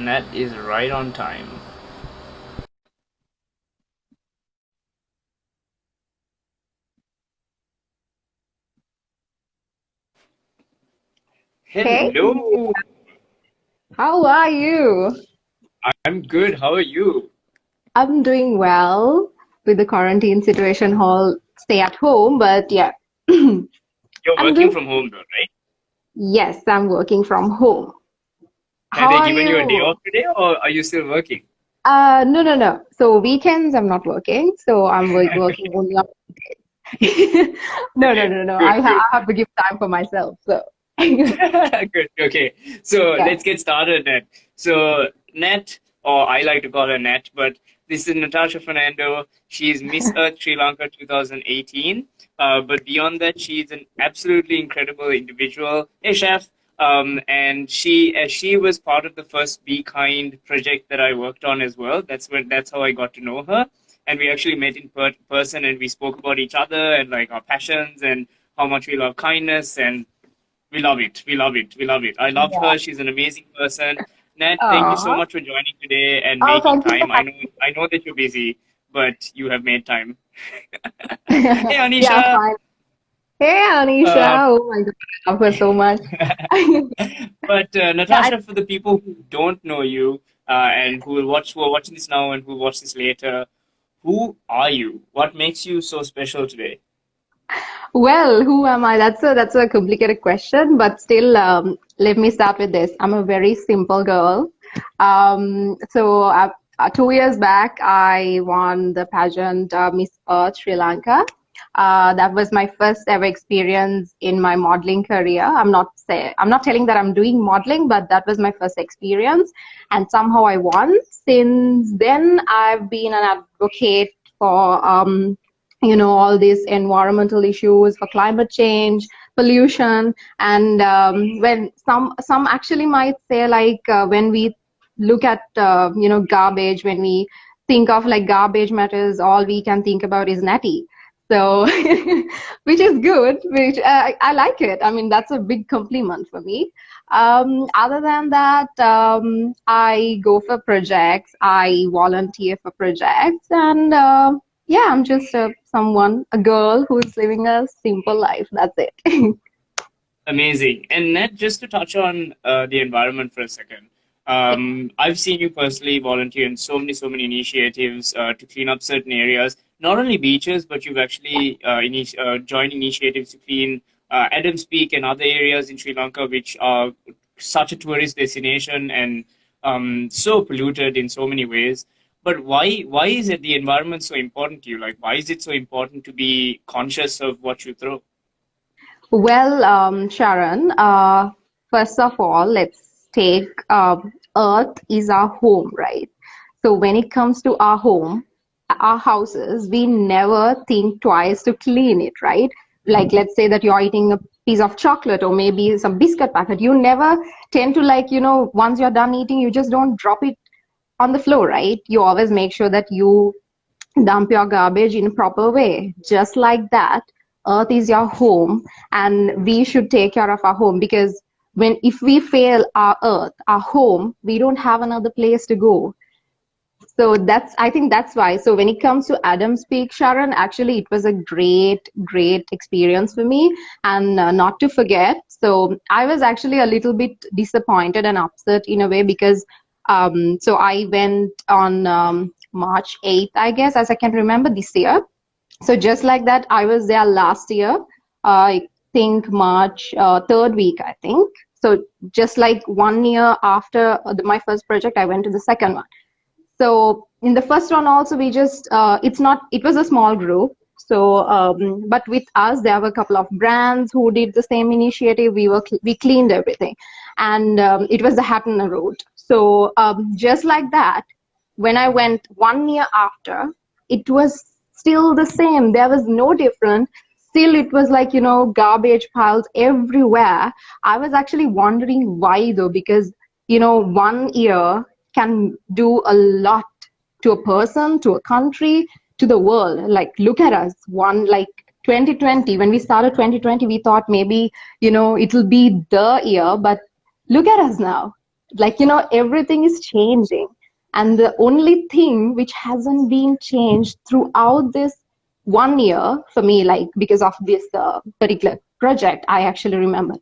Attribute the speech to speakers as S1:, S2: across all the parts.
S1: That is right on time.
S2: Hey,
S1: Hello,
S2: how are you?
S1: I'm good. How are you?
S2: I'm doing well with the quarantine situation, whole stay at home, but yeah,
S1: You're
S2: I'm
S1: working
S2: good.
S1: from home though, right?
S2: Yes, I'm working from home.
S1: Have
S2: How
S1: they
S2: are
S1: given you a day
S2: you?
S1: off today, or are you still working?
S2: No, no, no. So weekends I'm not working, so I'm working only on. No, no,
S1: Okay,
S2: no, no.
S1: good, good,
S2: I have to give time for myself. So
S1: good. Okay, so
S2: yeah.
S1: let's get started then. So Nat, or I like to call her Nat, but this is Natasha Fernando. She's Miss Earth Sri Lanka 2018. But beyond that, she's an absolutely incredible individual. Hey, chef. And she was part of the first Be Kind project that I worked on as well. That's how I got to know her. And we actually met in person, and we spoke about each other and like our passions and how much we love kindness, and we love it. We love it. We love it. I love
S2: Yeah.
S1: her. She's an amazing person. Nat, thank you so
S2: Aw.
S1: much for joining today and
S2: Oh,
S1: making
S2: thank you for
S1: time. I know that you're busy, but you have made time.
S2: having.
S1: Hey,
S2: Yeah,
S1: Anisha.
S2: fine. Hey,
S1: Uh,
S2: Anisha. Oh my God, I love her so much.
S1: but
S2: Yeah, I
S1: Natasha, for the people who don't know you and who are watching this now and who will watch this later, who are you? What makes you so special today?
S2: Well, who am I? That's a complicated question, but still, let me start with this. I'm a very simple girl. So 2 years back, I won the pageant Miss Earth Sri Lanka. That was my first ever experience in my modeling career. I'm not telling that I'm doing modeling, but that was my first experience, and somehow I won. Since then, I've been an advocate for all these environmental issues for climate change, pollution, and when some actually might say like when we look at garbage, when we think of like garbage matters, all we can think about is natty. So which is good, which I like it. I mean, that's a big compliment for me. Other than that, I go for projects, I volunteer for projects, and yeah, I'm just a girl who's living a simple life. That's it.
S1: Amazing. And Ned, just to touch on the environment for a second, I've seen you personally volunteer in so many initiatives to clean up certain areas, not only beaches, but you've actually joined initiatives to clean Adams Peak and other areas in Sri Lanka, which are such a tourist destination and so polluted in so many ways. But why is it the environment so important to you? Like, why is it so important to be conscious of what you throw?
S2: Well, Sharon, first of all, let's take Earth is our home, right? So when it comes to our home, our houses, we never think twice to clean it, right? Like, let's say that you're eating a piece of chocolate or maybe some biscuit packet. You never tend to, like, once you're done eating, you just don't drop it on the floor, right? You always make sure that you dump your garbage in a proper way. Just like that, Earth is your home, and we should take care of our home because when if we fail our Earth, our home, we don't have another place to go. So I think that's why. So when it comes to Adams Peak, Sharon, actually it was a great experience for me. And not to forget, so I was actually a little bit disappointed and upset in a way because so I went on March 8th, I guess, as I can remember this year. So just like that, I was there last year. I think March third week, I think. So just like 1 year after my first project, I went to the second one. So in the first one also we just it was a small group. So but with us there were a couple of brands who did the same initiative. We cleaned everything, and it was the Hatton route. So just like that, when I went 1 year after, it was still the same. There was no different. Still, it was like, garbage piles everywhere. I was actually wondering why though, because, 1 year can do a lot to a person, to a country, to the world. Like, look at us. One, like 2020, when we started 2020, we thought maybe, it'll be the year, but look at us now. Like, everything is changing. And the only thing which hasn't been changed throughout this 1 year for me, like because of this particular project, I actually remember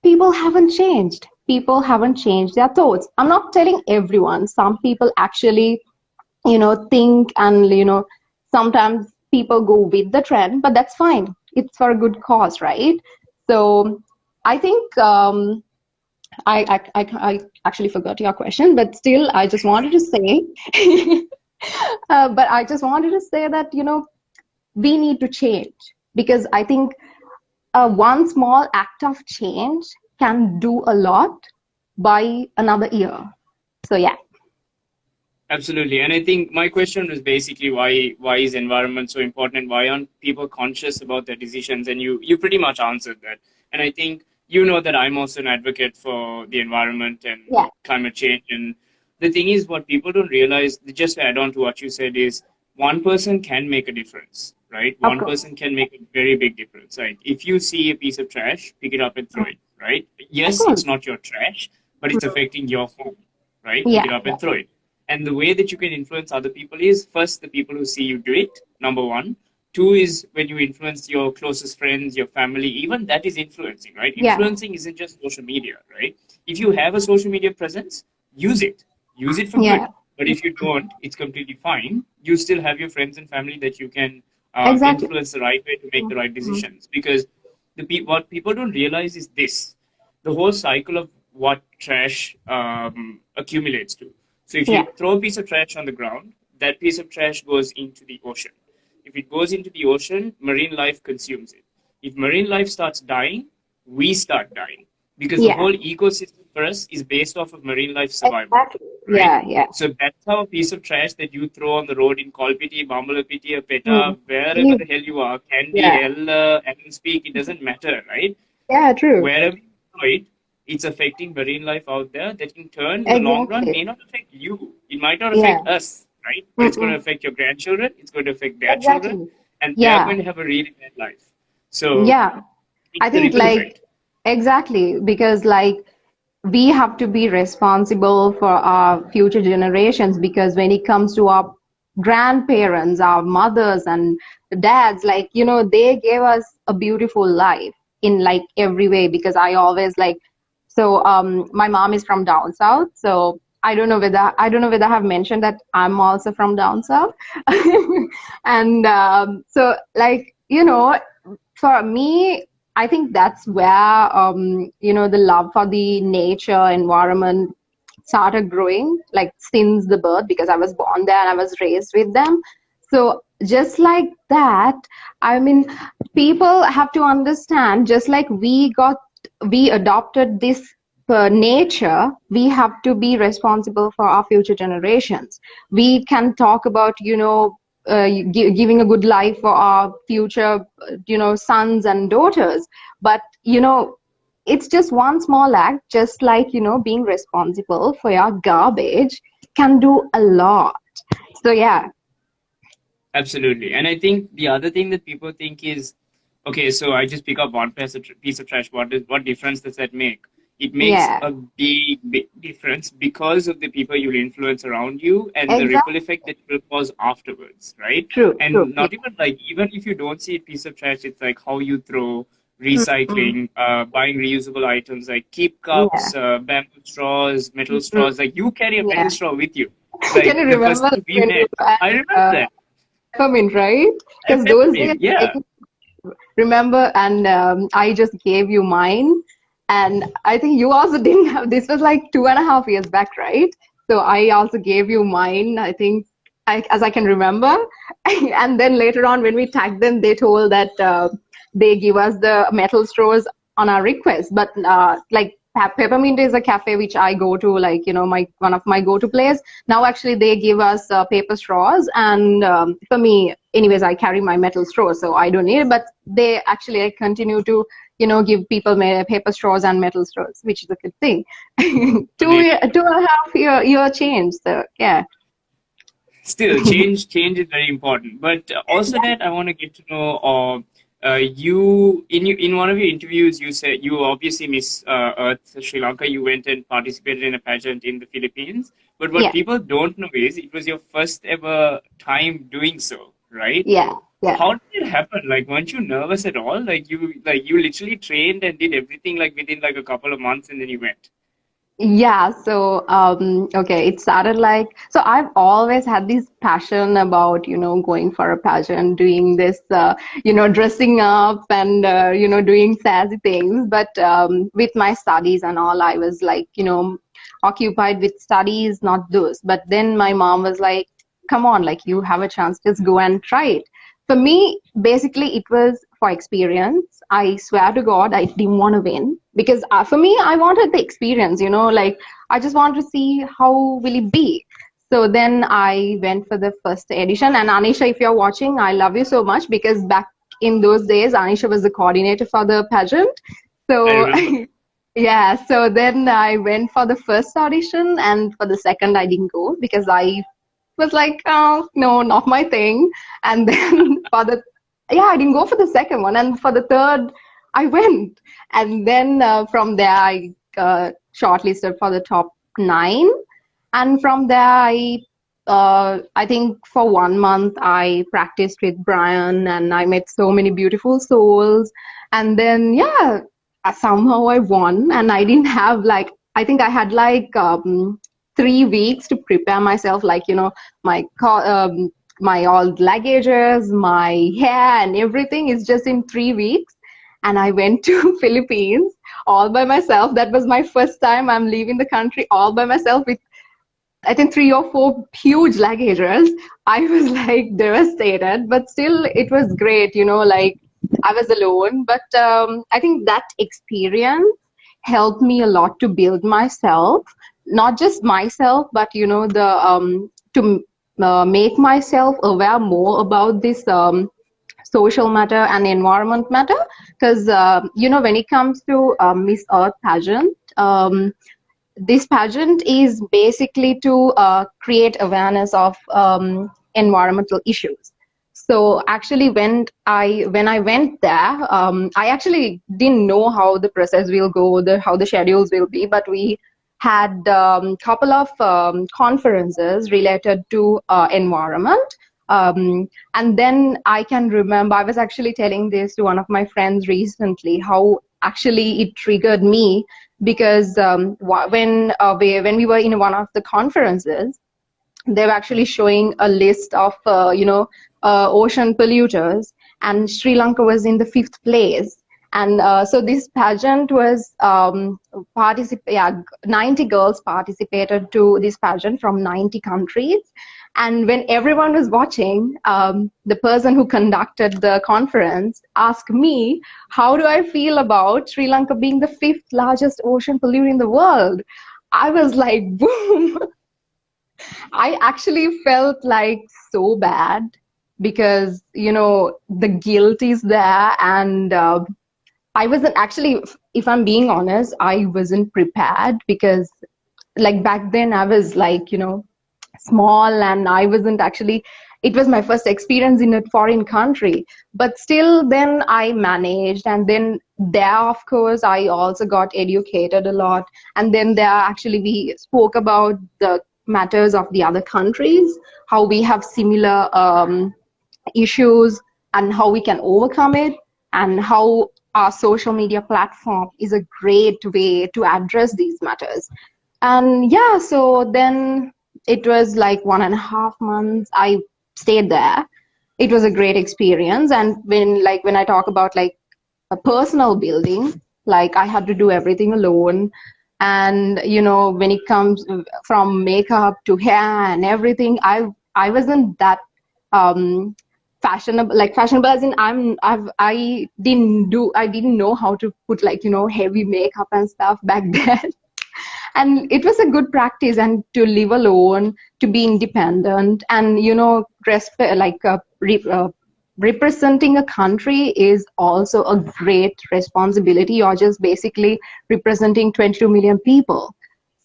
S2: people haven't changed. People haven't changed their thoughts. I'm not telling everyone. Some people actually, think, and, sometimes people go with the trend, but that's fine. It's for a good cause, right? So I think I actually forgot your question, but still, I just wanted to say, but I just wanted to say that, we need to change, because I think one small act of change can do a lot by another year. So yeah.
S1: Absolutely. And I think my question was basically why is environment so important? Why aren't people conscious about their decisions? And you pretty much answered that. And I think you know that I'm also an advocate for the environment and
S2: Yeah,
S1: climate change. And the thing is, what people don't realize, just to add on to what you said, is one person can make a difference, right?
S2: of
S1: One
S2: course.
S1: person can make a very big difference, right? If you see a piece of trash, pick it up and throw it, right?
S2: Of
S1: Yes, it's
S2: course.
S1: not your trash, but it's affecting your home, right? Pick
S2: Yeah,
S1: it up
S2: yeah,
S1: and throw it. And the way that you can influence other people is first the people who see you do it, number one. Two is when you influence your closest friends, your family, even that is influencing, right?
S2: yeah,
S1: Influencing isn't just social media, right? If you have a social media presence, use it. Use it for
S2: yeah.
S1: good. But if you don't, it's completely fine. You still have your friends and family that you can
S2: Exactly.
S1: influence the right way to make the right
S2: Mhm.
S1: decisions. Because what people don't realize is this: the whole cycle of what trash accumulates to. So if
S2: Yeah,
S1: you throw a piece of trash on the ground, that piece of trash goes into the ocean. If it goes into the ocean, marine life consumes it. If marine life starts dying, we start dying because the
S2: yeah.
S1: whole ecosystem for us is based off of marine life survival,
S2: Exactly.
S1: right?
S2: Yeah, yeah.
S1: So that's how a piece of trash that you throw on the road in Kolpiti, Bambalapiti, or
S2: Mm.
S1: Peta, wherever
S2: You-
S1: the hell you are, Candy,
S2: Yeah,
S1: Ella, Allen Speak, it doesn't matter, right?
S2: yeah, true.
S1: Wherever you throw it, it's affecting marine life out there that in turn, in the long run,
S2: Exactly.
S1: may not affect you. It might not
S2: Yeah.
S1: affect us, right? But it's going to
S2: Mm-mm.
S1: affect your grandchildren, it's going to affect their children,
S2: Exactly.
S1: and they are
S2: Yeah,
S1: going to have a really bad life. So
S2: yeah.
S1: it's
S2: I
S1: a
S2: think
S1: ripple
S2: like
S1: effect.
S2: exactly, because like we have to be responsible for our future generations, because when it comes to our grandparents, our mothers and dads, like, they gave us a beautiful life in like every way. Because I always like, so my mom is from down south, so I don't know whether I have mentioned that I'm also from down south. And so like, for me, I think that's where the love for the nature environment started growing, like since the birth, because I was born there and I was raised with them. So just like that, I mean, people have to understand, just like we adopted this nature, we have to be responsible for our future generations. We can talk about, giving a good life for our future, sons and daughters. But, it's just one small act, just like, being responsible for your garbage can do a lot. So, yeah,
S1: Absolutely. And I think the other thing that people think is, okay, so I just pick up one piece of trash. What difference does that make? It makes
S2: yeah,
S1: a big difference because of the people you'll influence around you and the ripple
S2: exactly.
S1: effect that it will cause afterwards, right?
S2: True, true.
S1: And
S2: Yeah.
S1: not even like, even if you don't see a piece of trash, it's like how you throw,
S2: Mm-mm.
S1: recycling, buying reusable items like keep
S2: Yeah.
S1: cups, bamboo straws, metal
S2: Mm-mm.
S1: straws. Like you carry a metal
S2: Yeah.
S1: straw with you.
S2: Can
S1: Like
S2: you
S1: the first
S2: remember
S1: time we
S2: when you
S1: met,
S2: had
S1: I remember that.
S2: peppermint, right?
S1: And
S2: Because those days,
S1: peppermint,
S2: I
S1: yeah.
S2: remember, and I just gave you mine, and I think you also didn't have. This was like 2.5 years back, right? So I also gave you mine, I think, as I can remember. And then later on, when we tagged them, they told that they give us the metal straws on our request. But like Peppermint is a cafe which I go to, like, my one of my go-to place. Now actually they give us paper straws, and for me, anyways, I carry my metal straw, so I don't need it. But they actually like, continue to give people paper straws and metal straws, which is a good thing.
S1: Amazing.
S2: 2.5 year change. So yeah.
S1: Still, change is very important. But also that I want to get to know. in one of your interviews, you said you obviously Miss Earth Sri Lanka. You went and participated in a pageant in the Philippines. But what
S2: Yeah,
S1: people don't know is it was your first ever time doing so, right?
S2: yeah, yeah.
S1: How did it happen? Like, weren't you nervous at all? Like you literally trained and did everything like within like a couple of months, and then you went.
S2: Yeah, so okay, it started like so I've always had this passion about, going for a pageant, doing this, dressing up and doing sassy things. But with my studies and all, I was like, occupied with studies, not those. But then my mom was like, "Come on, like you have a chance, just go and try it." For me, basically, it was for experience. I swear to God, I didn't want to win because for me, I wanted the experience, like I just wanted to see how will it be. So then I went for the first edition. And Anisha, if you're watching, I love you so much because back in those days, Anisha was the coordinator for the pageant.
S1: I
S2: So
S1: remember.
S2: yeah, so then I went for the first audition, and for the second, I didn't go because I was like, oh, no, not my thing. And then yeah, I didn't go for the second one. And for the third, I went. And then from there, I shortlisted for the top nine. And from there, I think for 1 month, I practiced with Brian and I met so many beautiful souls. And then, yeah, somehow I won. And I didn't have like, I think I had like 3 weeks to prepare myself, like, my my all luggages, my hair, and everything is just in 3 weeks. And I went to Philippines all by myself. That was my first time I'm leaving the country all by myself with I think 3 or 4 huge luggages. I was like devastated, but still it was great, like I was alone. But I think that experience helped me a lot to build myself, not just myself, but the to make myself aware more about this social matter and environment matter. Because when it comes to Miss Earth pageant, this pageant is basically to create awareness of environmental issues. So actually, when I went there, I actually didn't know how the process will go, how the schedules will be, but we had couple of conferences related to environment. And then I can remember I was actually telling this to one of my friends recently, how actually it triggered me because when we were in one of the conferences, they were actually showing a list of ocean polluters, and Sri Lanka was in the fifth place. And so this pageant was 90 girls participated to this pageant from 90 countries. And when everyone was watching, the person who conducted the conference asked me, how do I feel about Sri Lanka being the fifth largest ocean polluter in the world? I was like, boom. I actually felt like so bad because, the guilt is there. And I wasn't actually, if I'm being honest, I wasn't prepared because, like, back then I was like, small, and I wasn't actually, it was my first experience in a foreign country. But still, then I managed. And then there, of course, I also got educated a lot. And then there, actually, we spoke about the matters of the other countries, how we have similar issues and how we can overcome it, and how our social media platform is a great way to address these matters. And yeah, so then it was like 1.5 months I stayed there. It was a great experience. And when I talk about like a personal building, like I had to do everything alone. And when it comes from makeup to hair and everything, I wasn't that um fashionable as in I didn't know how to put like heavy makeup and stuff back then. And it was a good practice, and to live alone, to be independent, and representing a country is also a great responsibility. You're just basically representing 22 million people.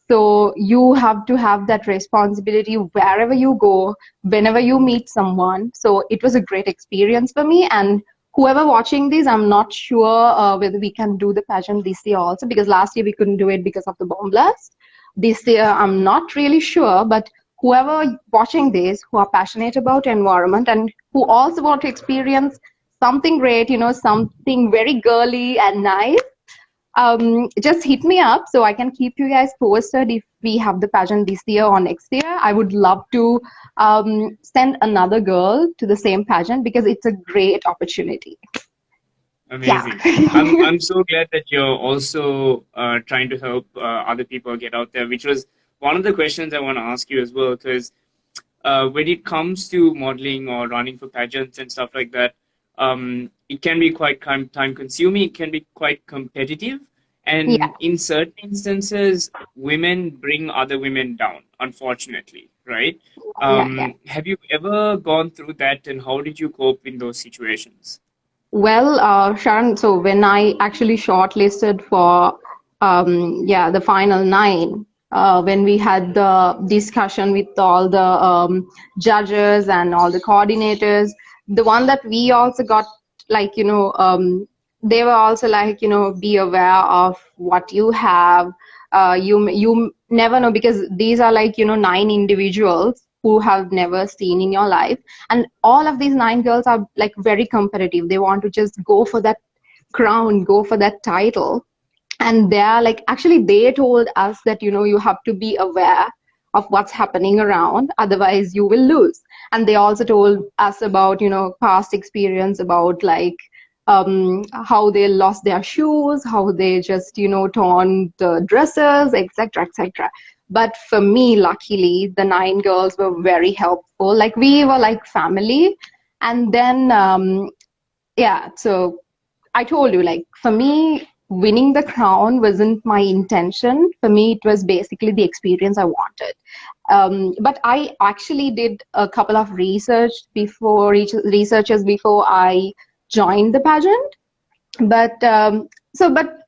S2: So you have to have that responsibility wherever you go, whenever you meet someone. So it was a great experience for me. And whoever watching this, I'm not sure whether we can do the pageant this year also, because last year we couldn't do it because of the bomb blast. This year, I'm not really sure, but whoever watching this who are passionate about environment and who also want to experience something great, something very girly and nice, just hit me up so I can keep you guys posted if we have the pageant this year or next year. I would love to send another girl to the same pageant because it's a great opportunity. Yeah.
S1: Amazing. I'm so glad that you're also trying to help other people get out there, which was one of the questions I want to ask you as well, because when it comes to modeling or running for pageants and stuff like that, it can be quite time consuming. It can be quite competitive.
S2: Yeah,
S1: And in certain instances, women bring other women down, unfortunately, right?
S2: yeah, yeah.
S1: Have you ever gone through that, and how did you cope in those situations?
S2: Well, Sharon, so when I actually shortlisted for, yeah, the final nine, when we had the discussion with all the judges and all the coordinators, the one that we also got, like, they were also like, be aware of what you have. You never know, because these are like, nine individuals who have never seen in your life, and all of these nine girls are like very competitive. They want to just go for that crown, go for that title. And they're like, actually they told us that, you have to be aware of what's happening around, otherwise you will lose. And they also told us about, past experience, about like how they lost their shoes, how they just, torn the dresses, etc., etc. But for me, luckily, the nine girls were very helpful. Like, we were like family. And then yeah, so I told you, like, for me, winning the crown wasn't my intention. For me, it was basically the experience I wanted. But I actually did a couple of researches before I joined the pageant. But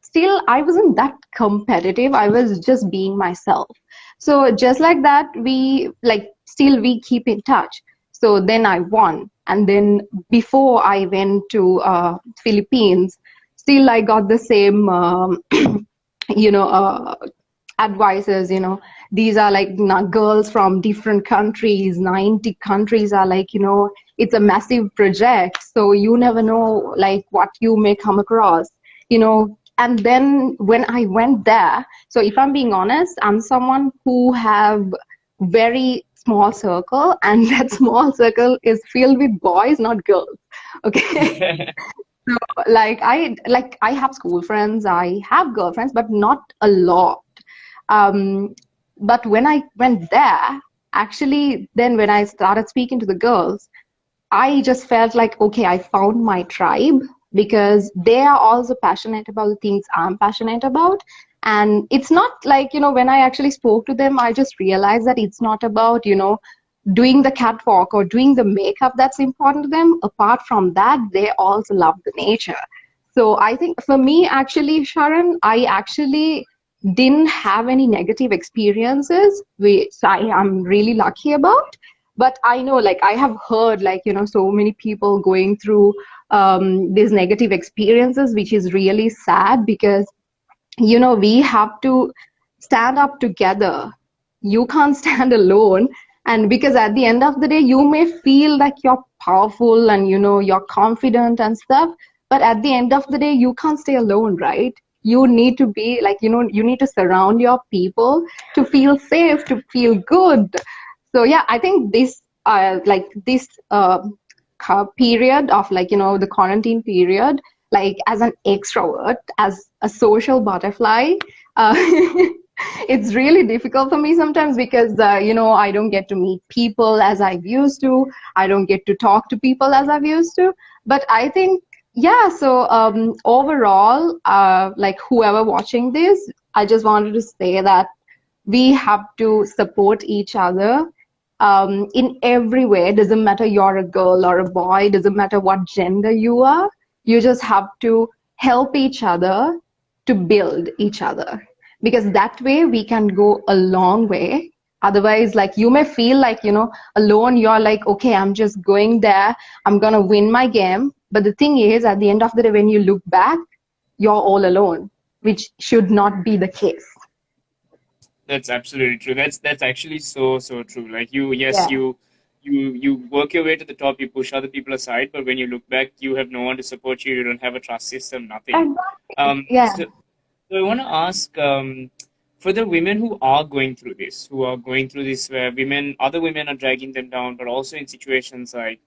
S2: still, I wasn't that competitive. I was just being myself. So just like that, we keep in touch. So then I won, and then before I went to Philippines, still I got the same you know advices. These are like girls from different countries. 90 countries are like, it's a massive project, so you never know like what you may come across. And then when I went there, so if I'm being honest, I'm someone who have very small circle, and that small circle is filled with boys, not girls. Okay. So, like I have school friends, I have girlfriends, but not a lot. But when I went there, actually, then when I started speaking to the girls, I just felt like, okay, I found my tribe, because they are also passionate about the things I'm passionate about. And it's not like, when I actually spoke to them, I just realized that it's not about, doing the catwalk or doing the makeup that's important to them. Apart from that, they also love the nature. So I think for me, actually, Sharon, I actually didn't have any negative experiences, which I am really lucky about. But I know, like, I have heard, like, so many people going through these negative experiences, which is really sad, because we have to stand up together. You can't stand alone. And because at the end of the day, you may feel like you're powerful and you're confident and stuff, but at the end of the day, you can't stay alone, right? You need to be like, you need to surround your people to feel safe, to feel good. So yeah, I think this period of, like, the quarantine period, like, as an extrovert, as a social butterfly, uh, it's really difficult for me sometimes, because I don't get to meet people as I've used to. I don't get to talk to people as I've used to. But I think, yeah, so overall, like, whoever watching this, I just wanted to say that we have to support each other in every way. It doesn't matter you're a girl or a boy, it doesn't matter what gender you are. You just have to help each other to build each other, because that way we can go a long way. Otherwise, like you may feel like, alone, you're like, okay, I'm just going there, I'm gonna win my game. But the thing is, at the end of the day, when you look back, you're all alone, which should not be the case.
S1: That's absolutely true. That's actually so true. Like you, yes,
S2: Yeah.
S1: you work your way to the top. You push other people aside, but when you look back, you have no one to support you. You don't have a trust system, nothing.
S2: Exactly.
S1: Um,
S2: Yeah.
S1: so, so I want to ask, for the women who are going through this, where other women are dragging them down, but also in situations like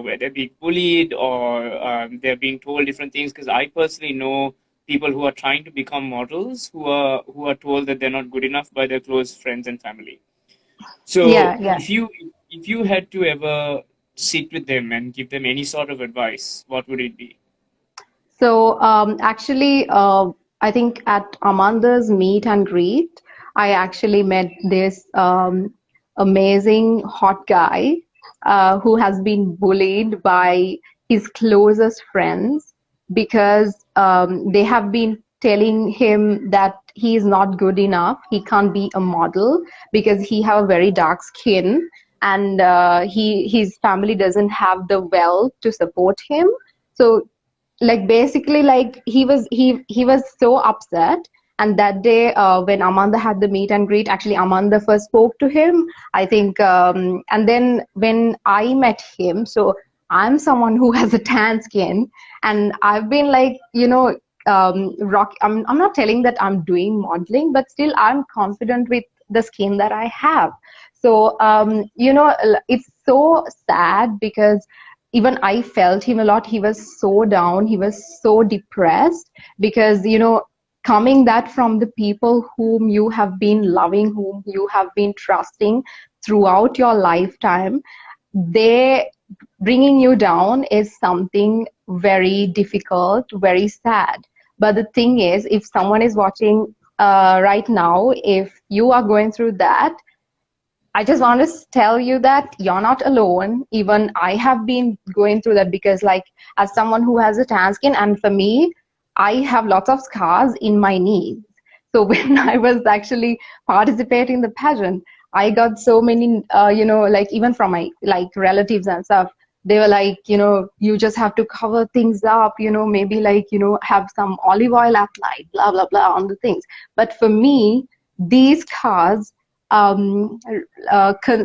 S1: where they're being bullied or they're being told different things. Because I personally know people who are trying to become models who are told that they're not good enough by their close friends and family. So
S2: Yeah. Yeah.
S1: if you had to ever sit with them and give them any sort of advice, what would it be?
S2: So actually, I think at Amanda's meet and greet, I actually met this amazing hot guy who has been bullied by his closest friends because they have been telling him that he is not good enough. He can't be a model because he have a very dark skin, and his family doesn't have the wealth to support him. So like basically like he was so upset. And that day when Amanda had the meet and greet, actually Amanda first spoke to him, I think, and then when I met him, so I'm someone who has a tan skin, and I've been like, I'm not telling that I'm doing modeling, but still I'm confident with the skin that I have. So it's so sad because even I felt him a lot. He was so down. He was so depressed because, coming that from the people whom you have been loving, whom you have been trusting throughout your lifetime, they bringing you down is something very difficult, very sad. But the thing is, if someone is watching right now, if you are going through that, I just want to tell you that you're not alone. Even I have been going through that because, like, as someone who has a tan skin, and for me, I have lots of scars in my knees. So when I was actually participating in the pageant, I got so many, like even from my like relatives and stuff. They were like, you just have to cover things up, maybe like, have some olive oil applied, blah blah blah on the things. But for me, these scars um,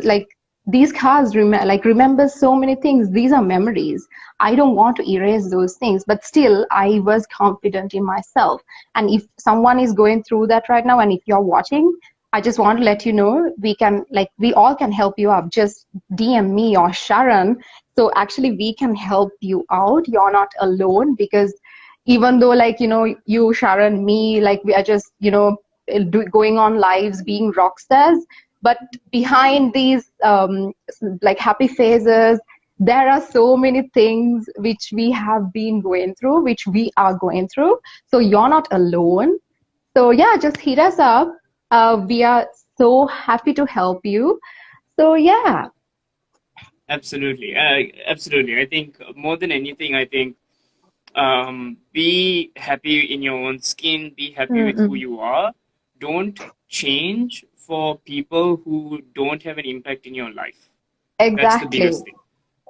S2: like these cars remember so many things. These are memories. I don't want to erase those things, but still I was confident in myself. And if someone is going through that right now, and if you're watching, I just want to let you know, we all can help you out. Just DM me or Sharon. So actually we can help you out. You're not alone, because even though, like, you, Sharon, me, like, we are just, going on lives being rock stars, but behind these like happy phases, there are so many things which we have been going through, which we are going through. So you're not alone. So yeah, just hit us up. We are so happy to help you. So yeah.
S1: Absolutely, absolutely. I think more than anything, I think be happy in your own skin. Be happy with who
S2: Mm-mm.
S1: you are. Don't change for people who don't have an impact in your life. That's the
S2: Exactly.
S1: biggest thing.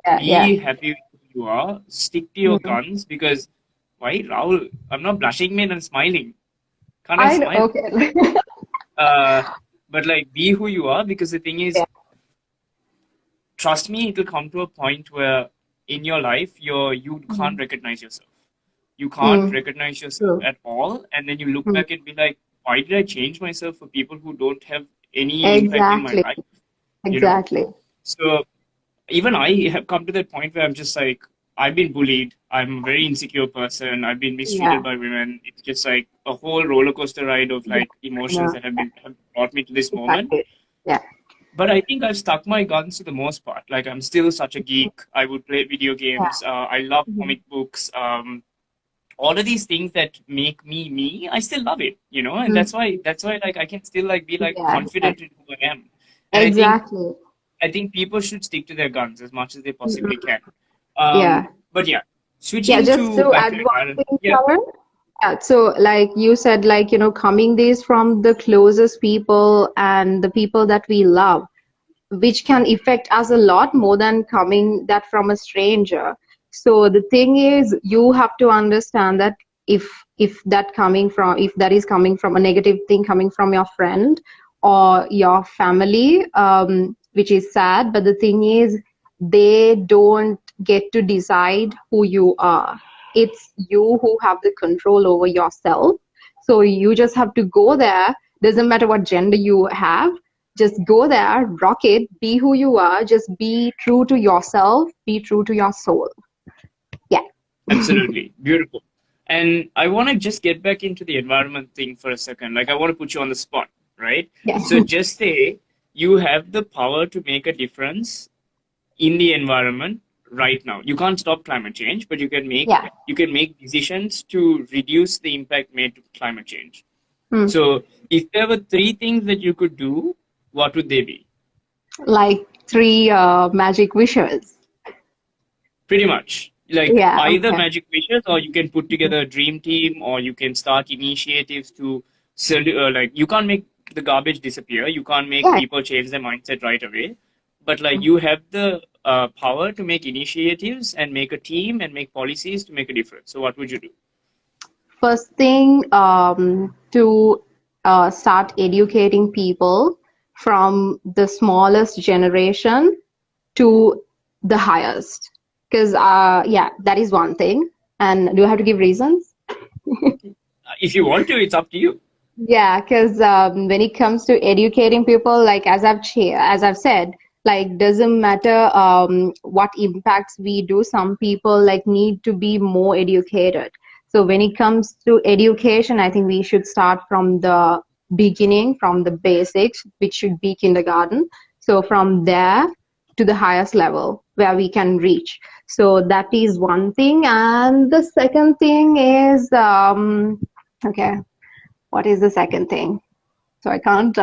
S2: Yeah, yeah.
S1: Be happy with who you are. Stick to your
S2: Mm.
S1: guns because why, Rahul? I'm not blushing, man. I'm smiling. Can't I
S2: I know,
S1: smile?
S2: okay.
S1: Uh, but like, be who you are because the thing is,
S2: Yeah.
S1: trust me, it will come to a point where in your life you can't
S2: Mm.
S1: recognize yourself. You can't
S2: Mm.
S1: recognize yourself
S2: True.
S1: at all, and then you look
S2: Mm.
S1: back and be like, why did I change myself for people who don't have any impact in my
S2: Exactly.
S1: life? You know?
S2: Exactly.
S1: So even I have come to that point where I'm just like, I've been bullied. I'm a very insecure person. I've been mistreated
S2: Yeah.
S1: by women. It's just like a whole roller coaster ride of
S2: Yeah.
S1: like
S2: I
S1: emotions
S2: know.
S1: that have brought me to this moment.
S2: Exactly. Yeah.
S1: But I think I've stuck my guns to the most part. Like I'm still such a geek. I would play video
S2: Yeah.
S1: games. I love
S2: Mhm.
S1: comic books. All of these things that make me me, I still love it. And
S2: Mm.
S1: that's why like I can still like be like
S2: Yeah. Yeah.
S1: confident in who I am. And
S2: Exactly.
S1: I think people should stick to their guns as much as they possibly
S2: Mm-mm.
S1: can.
S2: Yeah.
S1: But yeah,
S2: Yeah.
S1: switching
S2: Just
S1: to
S2: to
S1: back
S2: add
S1: to
S2: one
S1: Ireland.
S2: thing,
S1: Yeah.
S2: Sharon. Yeah, so like you said, like, coming this from the closest people and the people that we love, which can affect us a lot more than coming that from a stranger. So the thing is, you have to understand that if if that is coming from a negative thing coming from your friend or your family, which is sad, but the thing is, they don't get to decide who you are. It's you who have the control over yourself. So you just have to go there. Doesn't matter what gender you have, just go there, rock it, be who you are, just be true to yourself, be true to your soul. Yeah.
S1: Absolutely. Beautiful. And I want to just get back into the environment thing for a second. Like, I want to put you on the spot, right?
S2: Yeah.
S1: So just say you have the power to make a difference in the environment right now. You can't stop climate change, but
S2: Yeah.
S1: you can make decisions to reduce the impact made to climate change.
S2: Hmm.
S1: So if there were three things that you could do, what would they be?
S2: Like three magic wishes.
S1: Pretty much. Like
S2: Yeah.
S1: either
S2: Okay.
S1: magic wishes, or you can put together a dream team, or you can start initiatives to like you can't make the garbage disappear. You can't make
S2: Yeah.
S1: people change their mindset right away. But like you have the power to make initiatives and make a team and make policies to make a difference. So what would you do?
S2: First thing, to start educating people from the smallest generation to the highest. Because, yeah, that is one thing. And do I have to give reasons?
S1: If you want to, it's up to you.
S2: Yeah, because when it comes to educating people, like as I've said, like doesn't matter what impacts we do. Some people like need to be more educated. So when it comes to education, I think we should start from the beginning, from the basics, which should be kindergarten. So from there to the highest level where we can reach. So that is one thing, and the second thing is okay, what is the second thing? So I can't.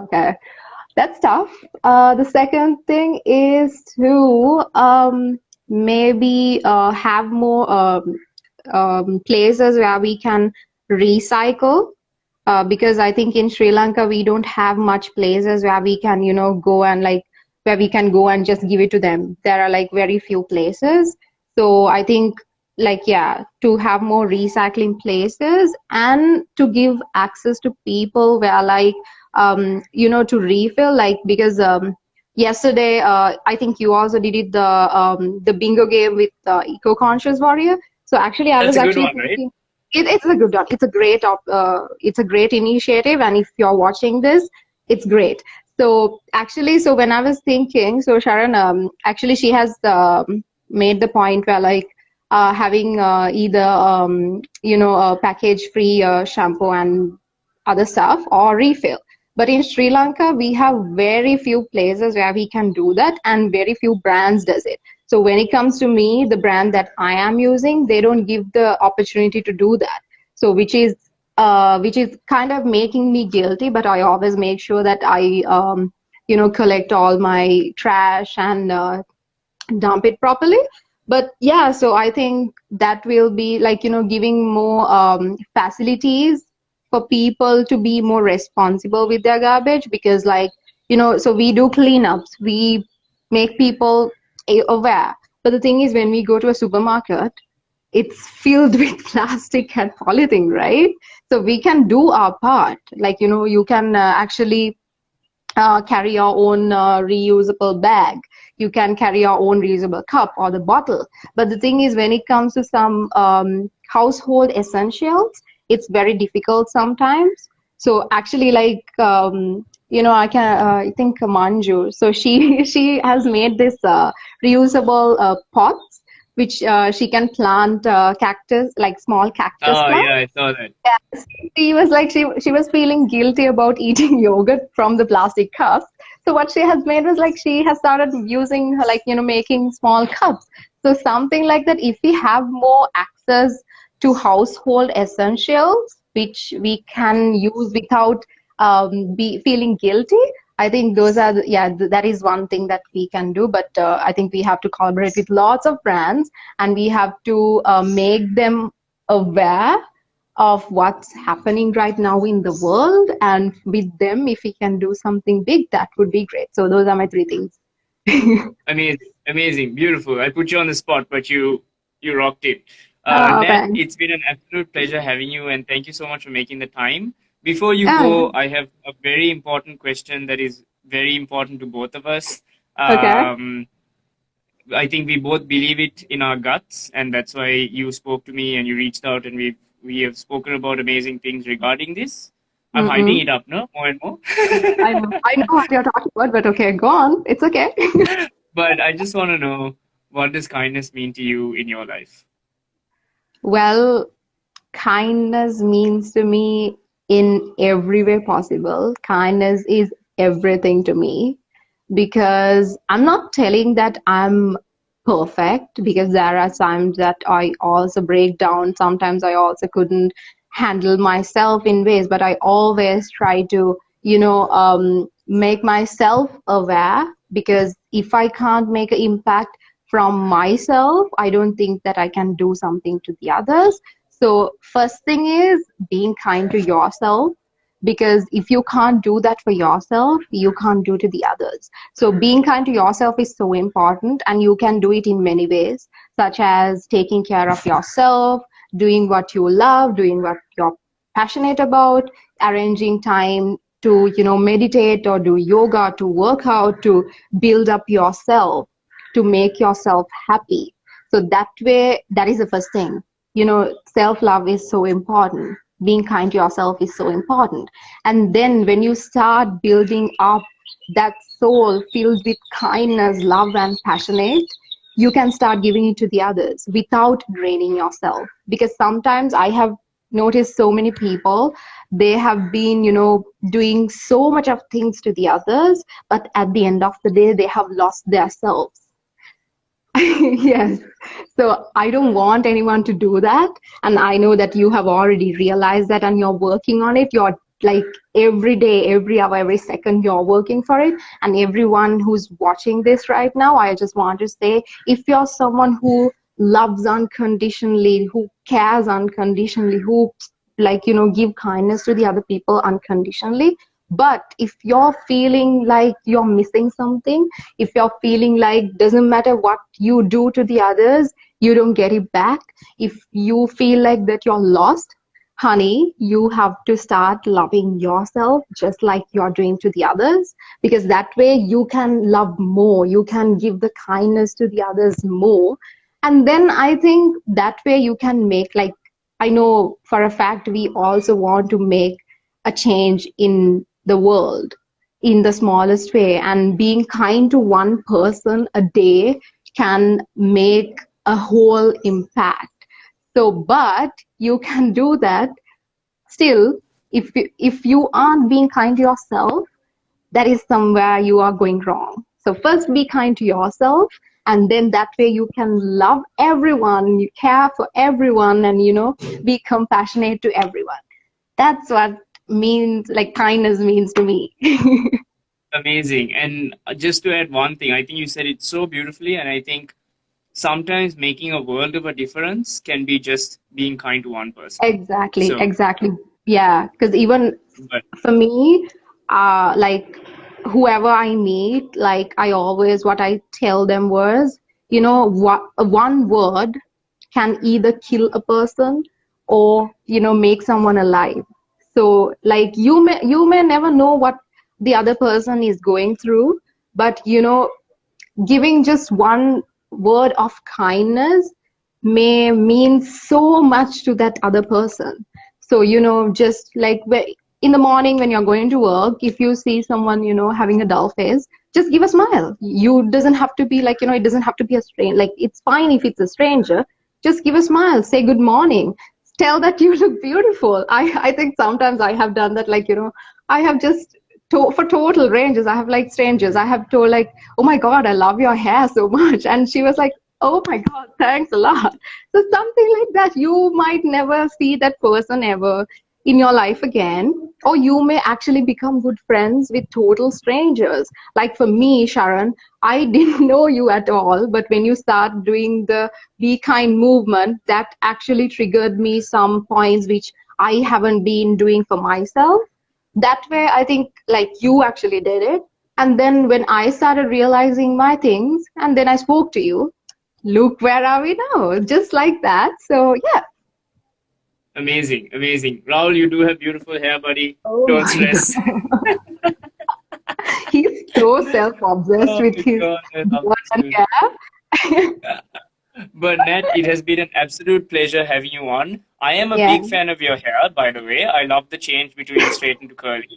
S2: Okay, that's tough. The second thing is to maybe have more places where we can recycle. Because I think in Sri Lanka we don't have much places where we can, go and like where we can go and just give it to them. There are like very few places. So I think like yeah, to have more recycling places and to give access to people where like to refill like because yesterday I think you also did it the bingo game with eco-conscious warrior. So actually I
S1: That's
S2: was
S1: a good
S2: actually
S1: one, right?
S2: thinking it's a good one. It's a it's a great initiative, and if you're watching this, it's great. So actually, so when I was thinking, so Sharon, actually, she has made the point where like having either a package-free shampoo and other stuff or refill. But in Sri Lanka, we have very few places where we can do that, and very few brands does it. So when it comes to me, the brand that I am using, they don't give the opportunity to do that. So which is kind of making me guilty, but I always make sure that I collect all my trash and dump it properly. But yeah, so I think that will be like giving more facilities for people to be more responsible with their garbage, because like so we do cleanups, we make people aware. But the thing is, when we go to a supermarket, it's filled with plastic and polythene, right? So we can do our part, like you can actually carry your own reusable bag. You can carry your own reusable cup or the bottle. But the thing is, when it comes to some household essentials, it's very difficult sometimes. So actually, like I think Manju. So she she has made this reusable pots which she can plant cactus, like small cactus
S1: Oh
S2: plants.
S1: yeah, I saw that.
S2: She was like she was feeling guilty about eating yogurt from the plastic cups. So what she has made was like she has started using like making small cups. So something like that. If we have more access to household essentials, which we can use without be feeling guilty, I think those are that is one thing that we can do. But I think we have to collaborate with lots of brands, and we have to make them aware of what's happening right now in the world, and with them, if we can do something big, that would be great. So those are my three things.
S1: Amazing, amazing, beautiful. I put you on the spot, but you rocked it. Nat,
S2: Thanks.
S1: it's been an absolute pleasure having you, and thank you so much for making the time. Before you
S2: Yeah,
S1: go, I have a very important question that is very important to both of us.
S2: okay.
S1: Um, I think we both believe it in our guts, and that's why you spoke to me and you reached out, and we have spoken about amazing things regarding this. I'm hyping
S2: Mm-mm.
S1: it up, no, more and more.
S2: I know what you're talking about, but okay, go on. It's okay.
S1: But I just want to know, what does kindness mean to you in your life?
S2: Well, kindness means to me in every way possible. Kindness is everything to me because I'm not telling that I'm perfect, because there are times that I also break down. Sometimes I also couldn't handle myself in ways, but I always try to, make myself aware, because if I can't make an impact from myself, I don't think that I can do something to the others. So, first thing is being kind to yourself, because if you can't do that for yourself, you can't do to the others. So, being kind to yourself is so important, and you can do it in many ways, such as taking care of yourself, doing what you love, doing what you're passionate about, arranging time to, meditate or do yoga, to work out, to build up yourself, to make yourself happy. So, that way, that is the first thing. Self love is so important. Being kind to yourself is so important. And then when you start building up that soul filled with kindness, love, and passionate, you can start giving it to the others without draining yourself. Because sometimes I have noticed so many people, they have been, doing so much of things to the others, but at the end of the day, they have lost their selves. Yes. So I don't want anyone to do that. And I know that you have already realized that and you're working on it. You're like every day, every hour, every second, you're working for it. And everyone who's watching this right now, I just want to say, if you're someone who loves unconditionally, who cares unconditionally, who give kindness to the other people unconditionally, but if you're feeling like you're missing something, if you're feeling like doesn't matter what you do to the others, you don't get it back, if you feel like that you're lost, honey, you have to start loving yourself just like you're doing to the others, because that way you can love more, you can give the kindness to the others more. And then I think that way you can make, like, I know for a fact we also want to make a change in the world in the smallest way, and being kind to one person a day can make a whole impact. So, but you can do that still. If you aren't being kind to yourself, that is somewhere you are going wrong. So first be kind to yourself, and then that way you can love everyone, you care for everyone, and be compassionate to everyone. That's what means, like, kindness means to me.
S1: Amazing. And just to add one thing, I think you said it so beautifully, and I think sometimes making a world of a difference can be just being kind to one person.
S2: Exactly,
S1: So,
S2: exactly. Yeah, because even
S1: but
S2: for me, like, whoever I meet, like, I always, what I tell them was, what one word can either kill a person or, make someone alive. So, like, you may never know what the other person is going through, but giving just one word of kindness may mean so much to that other person. So, just like in the morning when you're going to work, if you see someone, having a dull face, just give a smile. You doesn't have to be like, it doesn't have to be a stranger. Like, it's fine if it's a stranger. Just give a smile, say good morning, tell that you look beautiful. I think sometimes I have done that, like, I have just for total ranges, I have, like, strangers, I have told, like, oh my God, I love your hair so much. And she was like, oh my God, thanks a lot. So something like that, you might never see that person ever in your life again, or you may actually become good friends with total strangers. Like for me, Sharon, I didn't know you at all, but when you start doing the Be Kind movement, that actually triggered me some points which I haven't been doing for myself. That way, I think like you actually did it. And then when I started realizing my things, and then I spoke to you, look where are we now? Just like that. So yeah.
S1: Amazing, amazing. Rahul, you do have beautiful hair, buddy.
S2: Oh
S1: Don't
S2: my
S1: stress.
S2: He's so self-obsessed
S1: Oh
S2: with
S1: my
S2: his
S1: God, I love
S2: beard
S1: this
S2: and
S1: dude.
S2: hair.
S1: But Nat, it has been an absolute pleasure having you on. I am a
S2: Yeah,
S1: big fan of your hair, by the way. I love the change between straight into curly.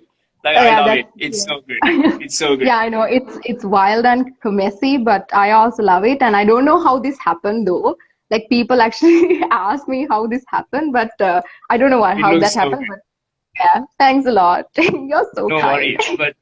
S1: Like, I
S2: yeah,
S1: love
S2: that's
S1: it. It's
S2: yeah.
S1: so good. It's so good.
S2: Yeah, I know it's wild and messy, but I also love it, and I don't know how this happened though. Like people actually ask me how this happened, but I don't know
S1: It
S2: how that
S1: looks so
S2: happened.
S1: good.
S2: But yeah, thanks a lot. You're so
S1: No
S2: kind.
S1: worries. But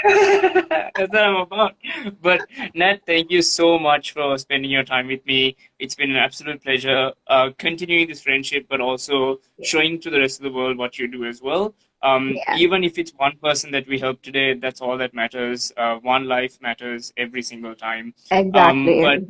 S1: that's what I'm about. But Nat, thank you so much for spending your time with me. It's been an absolute pleasure continuing this friendship, but also showing to the rest of the world what you do as well.
S2: Yeah,
S1: Even if it's one person that we help today, that's all that matters. One life matters every single time.
S2: exactly.
S1: But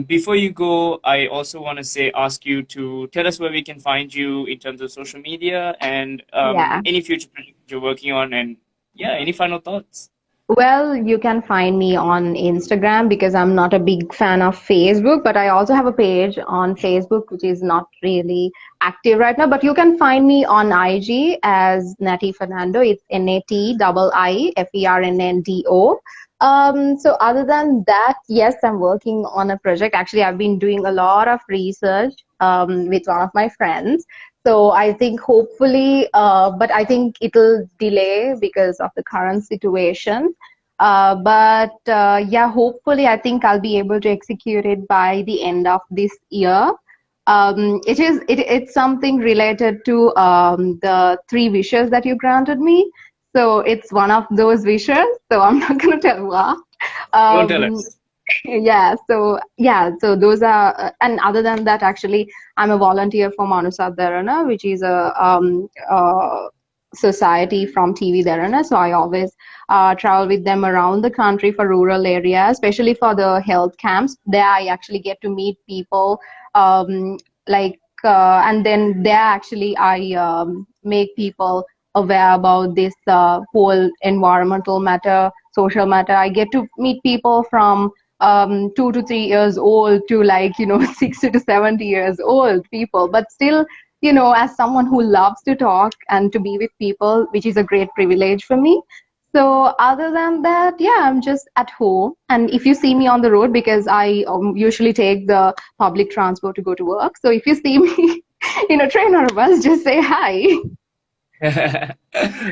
S1: before you go, I also want to ask you to tell us where we can find you in terms of social media and
S2: Yeah.
S1: any future projects you're working on, and yeah, any final thoughts?
S2: Well, you can find me on Instagram because I'm not a big fan of Facebook, but I also have a page on Facebook which is not really active right now. But you can find me on IG as Natty Fernando. It's NATIIFERNNDO. So other than that, yes, I'm working on a project. Actually, I've been doing a lot of research with one of my friends. So I think hopefully, but I think it'll delay because of the current situation. But yeah, hopefully, I think I'll be able to execute it by the end of this year. It's something related to the three wishes that you granted me. So it's one of those wishes. So I'm not going to tell what.
S1: Don't tell
S2: Um,
S1: us.
S2: so those are, and other than that, actually, I'm a volunteer for Manusat Dharana, which is a society from TV Dharana. So I always travel with them around the country for rural areas, especially for the health camps. There, I actually get to meet people, like, and then there actually I make people aware about this whole environmental matter, social matter. I get to meet people from 2 to 3 years old to like 60 to 70 years old people, but still, as someone who loves to talk and to be with people, which is a great privilege for me. So other than that, yeah, I'm just at home. And if you see me on the road, because I usually take the public transport to go to work, so if you see me in a train or a bus, just say hi.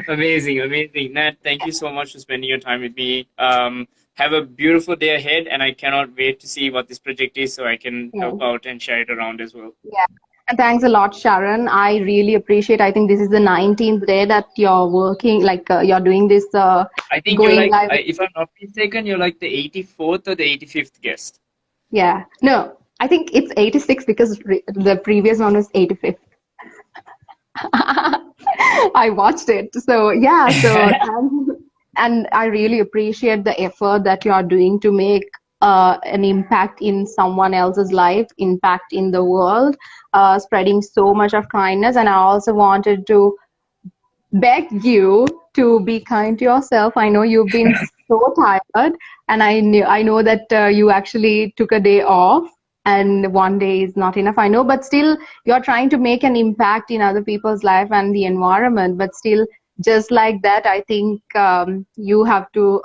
S1: Amazing, amazing. Nat, thank you so much for spending your time with me. Have a beautiful day ahead, and I cannot wait to see what this project is so I can help out and share it around as well.
S2: Yeah. And thanks a lot, Sharon. I really appreciate. I think this is the 19th day that you're working, like you're doing this,
S1: I think you're
S2: going
S1: like,
S2: live.
S1: if I'm not mistaken, you're like the 84th or the 85th guest.
S2: Yeah. No, I think it's 86 because the previous one was 85th. I watched it. So yeah, so and I really appreciate the effort that you are doing to make an impact in someone else's life, impact in the world, spreading so much of kindness. And I also wanted to beg you to be kind to yourself. I know you've been so tired, and I know that you actually took a day off, and one day is not enough. I know, but still, you're trying to make an impact in other people's life and the environment. But still, just like that, I think you have to,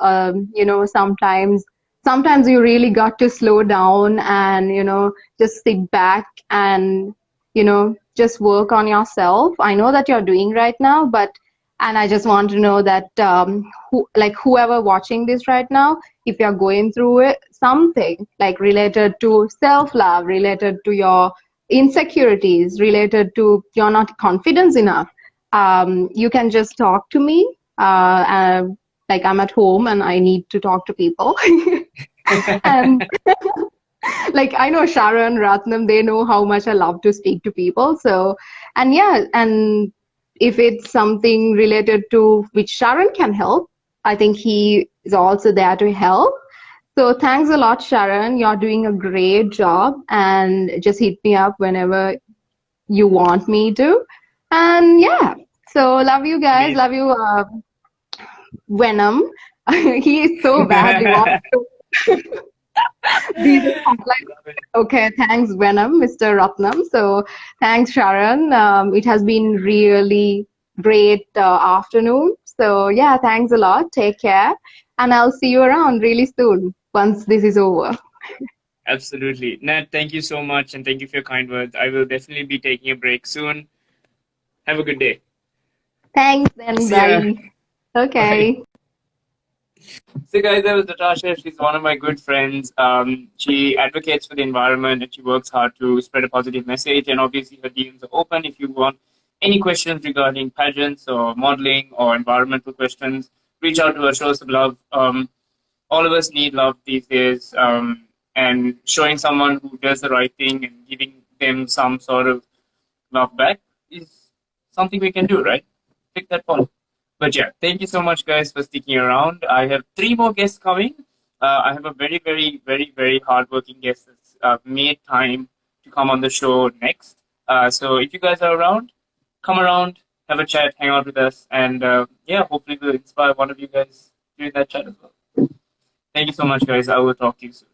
S2: sometimes you really got to slow down and just sit back and just work on yourself. I know that you're doing right now, but and I just want to know that like whoever watching this right now, if you're going through it, something like related to self-love, related to your insecurities, related to you're not confident enough, you can just talk to me. Like I'm at home and I need to talk to people. And like I know Sharon, Ratnam, they know how much I love to speak to people. So, and yeah, and if it's something related to which Sharon can help, I think he is also there to help. So thanks a lot, Sharon. You're doing a great job, and just hit me up whenever you want me to. And yeah, so love you guys.
S1: Amazing.
S2: Love you, Venom. He is so bad. He wants to be the spotlight.
S1: Love it.
S2: Okay, thanks, Venom, Mr. Ratnam. So thanks, Sharon. It has been really great afternoon. So yeah, thanks a lot. Take care, and I'll see you around really soon once this is over.
S1: Absolutely. Nat, thank you so much and thank you for your kind words. I will definitely be taking a break soon. Have a good day.
S2: Thanks, then.
S1: See ya.
S2: Bye.
S1: Bye.
S2: Okay.
S1: So, guys, that was Natasha. She's one of my good friends. She advocates for the environment and she works hard to spread a positive message. And obviously, her DMs are open if you want any questions regarding pageants or modeling or environmental questions. Reach out to her, show us some love. All of us need love these days. And showing someone who does the right thing and giving them some sort of love back is something we can do, right? Click that follow. But yeah, thank you so much, guys, for sticking around. I have three more guests coming. I have a very, very, very, very hardworking guest that's made time to come on the show next. So if you guys are around, come around, have a chat, hang out with us, and yeah, hopefully we'll inspire one of you guys during that chat as well. Thank you so much, guys. I will talk to you soon.